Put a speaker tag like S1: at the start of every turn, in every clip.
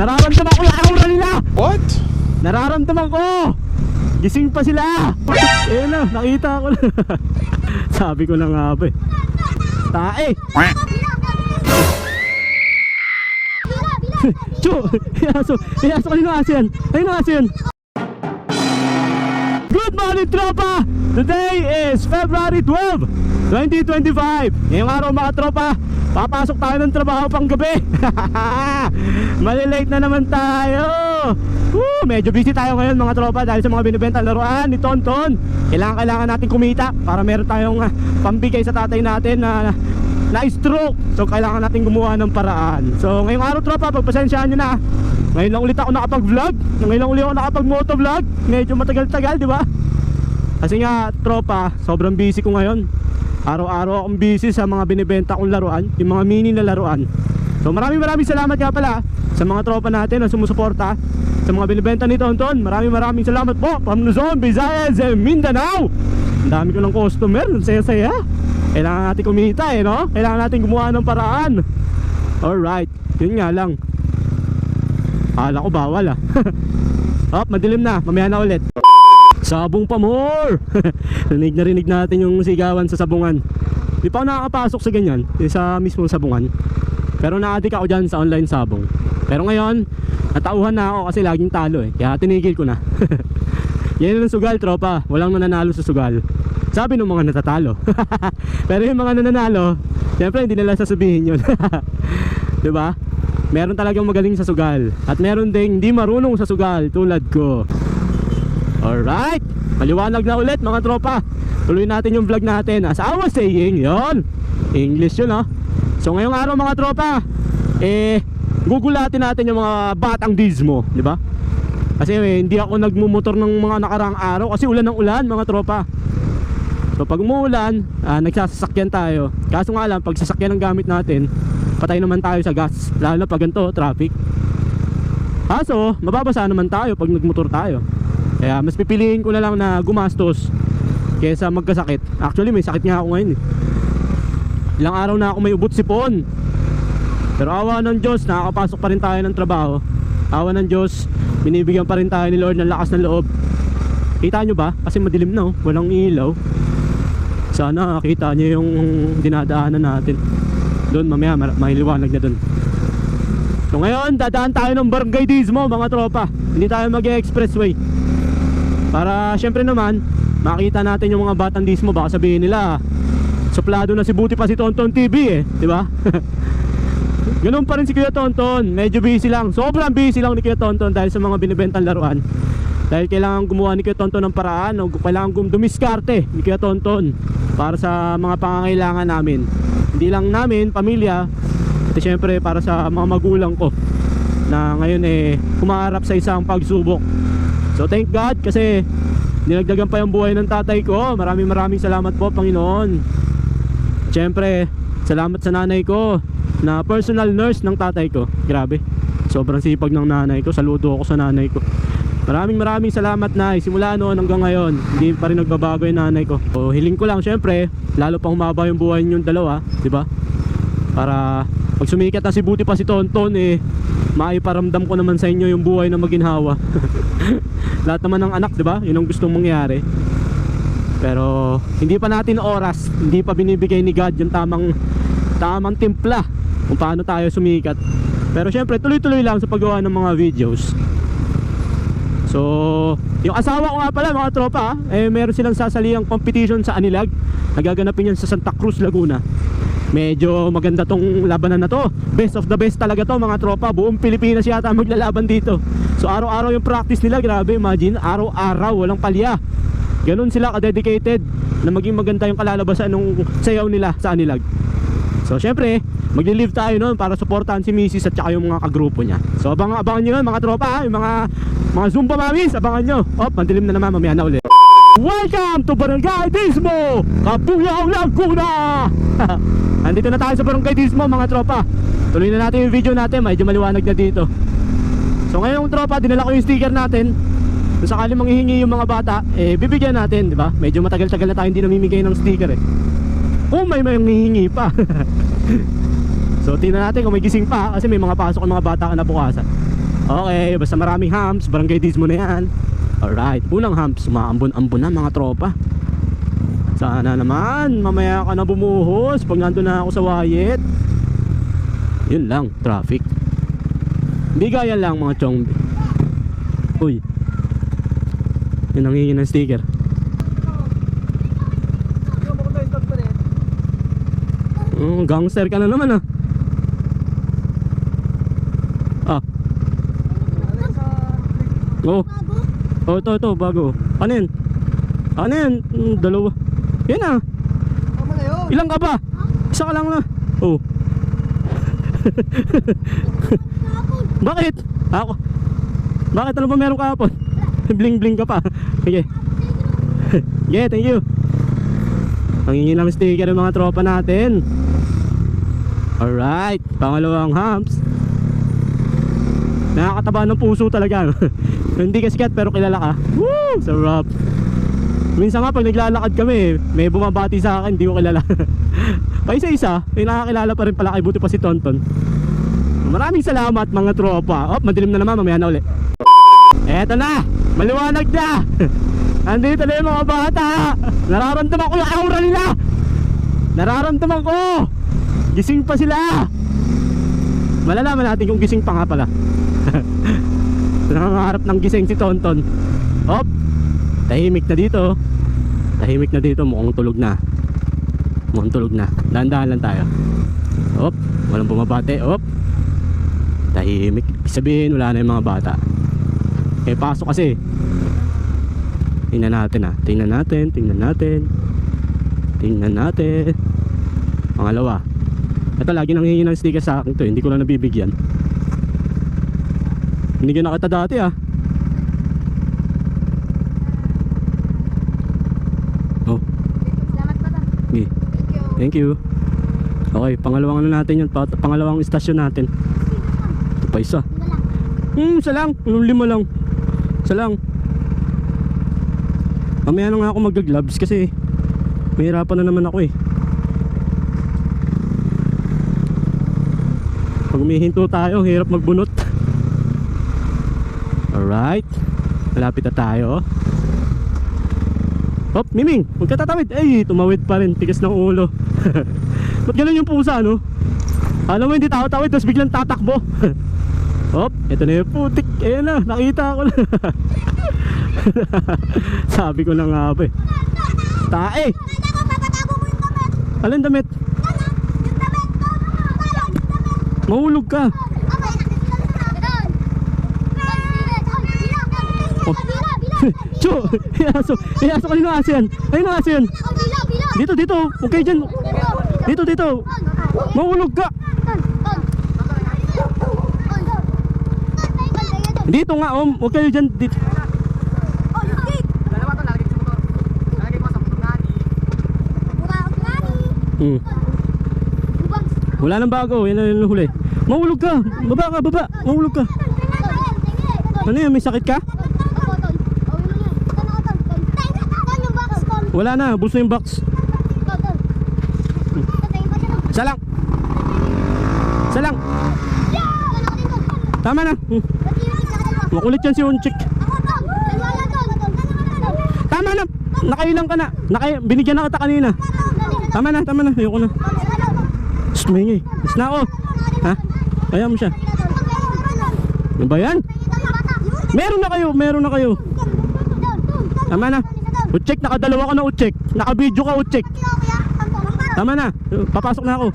S1: Nararamdaman ko yung aura nila.
S2: What?
S1: Nararamdaman ko. Gising pa sila. Eh na, nakita ko na. Sabi ko na nga ba eh. Tae. Chu, iaso kanino aso yan? Kanino aso yan? Good morning, tropa! Today is February 12, 2025. Ngayong araw mga tropa, papasok tayo ng trabaho pang gabi. Malilate na naman tayo. Medyo busy tayo ngayon mga tropa dahil sa mga binibenta laruan ni Tonton. Kailangan natin kumita para meron tayong pambigay sa tatay natin na na-stroke. So kailangan natin gumawa ng paraan. So ngayong araw tropa, pagpasensyaan nyo na. Ngayon lang ulit ako nakapag-vlog. Ngayon lang ulit ako nakapag-motovlog. Medyo matagal-tagal, di ba? Kasi nga tropa, sobrang busy ko ngayon. Araw-araw akong busy sa mga binibenta kong laruan, yung mga mini na laruan. So maraming salamat nga pala sa mga tropa natin na sumusuporta sa mga binibenta ni Tonton. Maraming salamat po from Luzon, Visayas, and Mindanao. Ang dami ko ng customer, saya-saya. Kailangan natin kumita eh, no? Kailangan natin gumawa ng paraan. Alright, yun nga lang. Akala ko bawal ah. Oh, madilim na, mamaya na ulit. Sabong pa more. Rinig natin yung sigawan sa sabungan. Di pa ako nakakapasok sa ganyan, sa mismong sabungan. Pero na-addict ako dyan sa online sabong. Pero ngayon, natauhan na ako kasi laging talo eh. Kaya tinigil ko na. Yan yung sugal tropa, walang nananalo sa sugal. Sabi ng mga natatalo. Pero yung mga nananalo, siyempre hindi nila sasabihin yun. Diba? Meron talagang magaling sa sugal. At meron ding hindi marunong sa sugal tulad ko. Alright, maliwanag na ulit mga tropa. Tuloy natin yung vlog natin. As I was saying, yon English yun oh. So ngayong araw mga tropa, gugulatin natin yung mga batang dismo, di ba? Kasi hindi ako nagmumotor ng mga nakaraang araw kasi ulan ng ulan mga tropa. So pag umuulan, nagsasasakyan tayo. Kaso nga lang, pag sasakyan ang gamit natin, patay naman tayo sa gas. Lalo na pag ganito, traffic. Kaso, mababasa naman tayo pag nagmotor tayo. Kaya mas pipiliin ko na lang na gumastos kaysa magkasakit. Actually may sakit nga ako ngayon eh. Ilang araw na ako may ubot sipon. Pero awa ng Diyos, nakakapasok pa rin tayo ng trabaho. Awa ng Diyos, binibigyan pa rin tayo ni Lord ng lakas ng loob. Kita nyo ba? Kasi madilim na oh, walang ilaw. Sana kita nyo yung dinadaanan natin. Doon mamaya may liwanag na doon. So ngayon, dadaan tayo ng Barangay Dismo mga tropa. Hindi tayo mag-expressway. Para syempre naman, makita natin yung mga batang dismo. Baka sabihin nila, suplado na si Buti pa si Tonton TV eh, di ba? Ganun pa rin si Kuya Tonton. Medyo busy lang, sobrang busy lang ni Kuya Tonton dahil sa mga binibentang laruan. Dahil kailangan gumawa ni Kuya Tonton ng paraan, o kailangan dumiskarte ni Kuya Tonton para sa mga pangangailangan namin. Hindi lang namin, pamilya, at syempre para sa mga magulang ko na ngayon humaharap sa isang pagsubok. So thank God kasi dinagdagan pa yung buhay ng tatay ko. Maraming salamat po Panginoon. Siyempre salamat sa nanay ko na personal nurse ng tatay ko. Grabe, sobrang sipag ng nanay ko. Saludo ako sa nanay ko. Maraming salamat na simula noon hanggang ngayon. Hindi pa rin nagbabago yung nanay ko. So hiling ko lang siyempre lalo pang humaba yung buhay ninyong dalawa, diba? Para pag sumikat na si Buti pa si Tonton maiparamdam ko naman sa inyo yung buhay na maginhawa. Lahat naman ng anak, diba? Yun ang gustong mangyari. Pero hindi pa natin oras, hindi pa binibigay ni God yung tamang timpla kung paano tayo sumikat. Pero syempre tuloy-tuloy lang sa paggawa ng mga videos. So yung asawa ko nga pala mga tropa, meron silang sasaliang competition sa Anilag. Nagaganapin yan sa Santa Cruz, Laguna. Medyo maganda tong labanan na to. Best of the best talaga to mga tropa. Buong Pilipinas yata maglalaban dito. So araw-araw yung practice nila. Grabe, imagine, araw-araw, walang palya. Ganun sila ka-dedicated na maging maganda yung kalalabasan ng sayaw nila sa Anilag. So syempre, magli-live tayo noon para suportahan si Mrs. at saka yung mga kagrupo niya. So abangan nyo yun mga tropa, yung mga Zumba Mamis, abangan nyo. Mandilim na naman, mamaya na ulit. Welcome to Barangay Dismo, Kabuyao, Laguna. Nandito na tayo sa Barangay Dismo mga tropa. Tuloy na natin yung video natin, medyo maliwanag na dito. So ngayong tropa, dinala ko yung sticker natin. Kung sakali manghihingi yung mga bata, bibigyan natin, di ba? Medyo matagal-tagal na tayo hindi namimigay ng sticker Kung may manghihingi pa. So tingnan natin kung may gising pa, kasi may mga pasok ng mga bata na bukasan. Okay, basta maraming humps, barangay Dismo na yan. Alright, unang humps, umaambon-ambon na mga tropa. Sana naman, mamaya ka na bumuhos pag nandun na ako sa Wyatt. Yun lang, traffic. Bigayan lang mga chong. Uy, yun nangingi ng sticker. Gangster ka na naman ah. Ah. Oh. Oh, ito, bago. Ano yan? Ano yan? Dalawa. Yan ah. Ilang ka ba? Isa ka lang na. Oh. Bakit? Ako. Bakit? Ano ba meron kahapon? Bling-bling ka pa. Sige. Yeah, thank you. Nangingi ng sticker ng mga tropa natin. Alright, pangalawang humps. Nakakataba ng puso talaga. Hindi ka sikat pero kilala ka. Woo! Sarap. Minsan nga pag naglalakad kami, may bumabati sa akin, hindi ko kilala. Pa isa-isa, may nakakilala pa rin pala kay buti pa si Tonton. Maraming salamat mga tropa. Oh, madilim na naman, mamaya na uli. Eto na, maliwanag na. Andito na yung mga bata. Nararamdaman ko yung aura nila. Nararamdaman ko. Gising pa sila. Malalaman natin kung gising pa nga pala. Nangangarap ng gising si Tonton. Hop, tahimik na dito. Tahimik na dito, mukhang tulog na. Mukhang tulog na. Dahan-dahan lang tayo. Hop, walang bumabate. Hop, tahimik. Sabihin wala na yung mga bata. Eh pasok kasi. Tingnan natin ah. Tingnan natin. Pangalawa. Ito lagi nang hihingi ng sticker sa akin to. Hindi ko lang nabibigyan. Binigyan na kita dati ah. Oh.
S2: Salamat po ta.
S1: Okay. Thank you. Okay, pangalawang ano natin yun. Pangalawang istasyon natin. Ito pa isa. Isa lang. Lima lang. Isa lang. Mamaya na nga ako mag-gloves kasi mahirapan na naman ako eh. Pag umihinto tayo, hirap magbunot. Alright, malapit na tayo. Hop, Miming, huwag ka tatawid. Ay, tumawid pa rin, tigas ng ulo. Ba't ganun yung pusa, no? Alam mo, hindi tawid, tapos biglang tatakbo. Hop, eto na yung putik. Ayan na, nakita ko na. Sabi ko na nga ba eh. Tae! Alin damit? Mahulog ka. Oh. Cho! Iaso kanino aso yan? Ayun ang aso yan. Dito. Huwag kayo dyan. Dito. Mahulog ka. Dito nga huwag kayo dyan. Dito. Wala nang bago, yan na yung huli. Mahulog ka, baba. Mahulog ka. Ano yan, may sakit ka? Wala na, buso yung box. Isa lang. Tama na. Makulit yan si Unchik. Tama na, nakailang ka na. Binigyan na kita kanina. Tama na, ayoko na. Sumingi, is na ako. Ha? Kaya mo siya. Ano ba yan? Meron na kayo. Tama na. Uchek, nakadalawa ka na Uchek. Nakabidyo ka Uchek. Tama na, papasok na ako.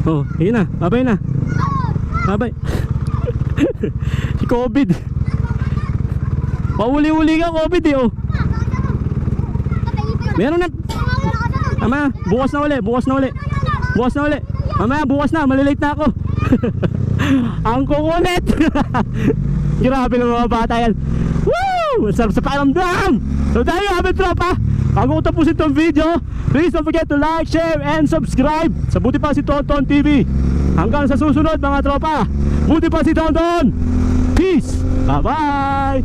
S1: Oh, yun na, babay na. Babay. Si COVID. Pauli-uli ka COVID eh oh. Meron na. Tama, bukas na uli. Mamaya bukas na, malilate na ako. Ang kukulit. Grabe ng mga bata yan. Woo! Sarap sa pakiramdam. So dahil habang tropa, bago ko tapusin itong video, please don't forget to like, share, and subscribe sa Buti Pa Si Tonton TV. Hanggang sa susunod mga tropa, Buti Pa Si Tonton. Peace. Bye bye.